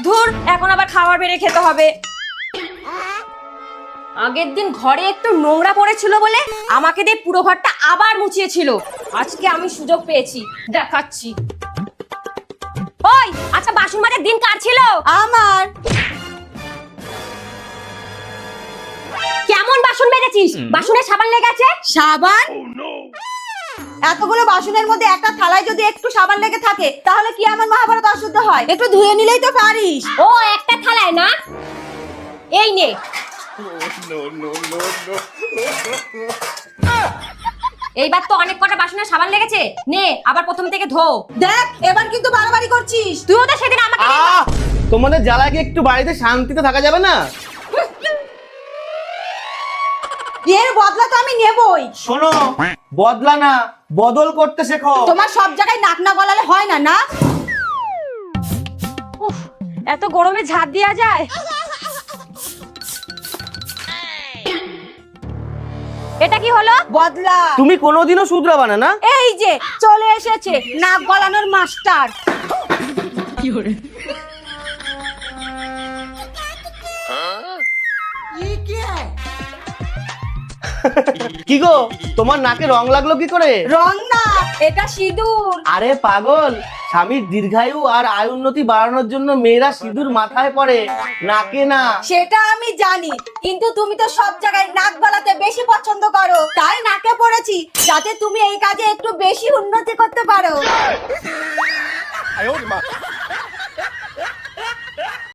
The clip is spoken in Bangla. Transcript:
ধুর, এখন আবার খাবার বেড়ে খেতে হবে। আগের দিন ঘরে একটু নোংরা পড়েছিল বলে আমাকে দিয়ে পুরো ঘরটা আবার মুছিয়েছিল। আজকে আমি সুযোগ পেয়েছি, দেখাচ্ছি। ওই, আচ্ছা বাসন মাজার দিন কার ছিল? আমার। কেমন বাসন মেজেছিস? বাসনে সাবান লেগে আছে? সাবান? এতগুলো বাসনের মধ্যে একটা থালায় যদি একটু সাবান লেগে থাকে তাহলে কি আমার মহাভারত অশুদ্ধ হয়? একটু ধুয়ে নিলেই তো পারিস। ও একটা থালায় না, এই নে। এইবার তো অনেক কটা বাসনে সাবান লেগেছে, নে আবার প্রথম থেকে ধো। দেখ, এবার কিন্তু বাড়াবাড়ি করছিস। তুইও তো সেদিন আমাকে তোমাদের জ্বালায় কি একটু বাড়িতে শান্তিতে থাকা যাবে না? এর বদলা তো আমি নেবই। শোনো, বদলা না, বদল করতে শেখো। তোমার সব জায়গায় নাক না গলালে হয় না, না? উফ, এত গরমে ঝাড় দেওয়া যায়? এটা কি হলো? বদলা। তুমি কোনোদিনও শুধরাবা না, না? এই যে চলে এসেছে নাক গলানোর মাস্টার। কি গো, তোমার নাকে রং লাগলো কি করে? রং না, এটা সিঁদুর। আরে পাগল, স্বামীর দীর্ঘায়ু আর আয় উন্নতি বাড়ানোর জন্য মেয়েরা সিঁদুর মাথায় পরে, নাকে না। সেটা আমি জানি, কিন্তু তুমি তো সব জায়গায় নাক গলাতে বেশি পছন্দ করো, তাই নাকে পড়েছি যাতে তুমি এই কাজে একটু বেশি উন্নতি করতে পারো।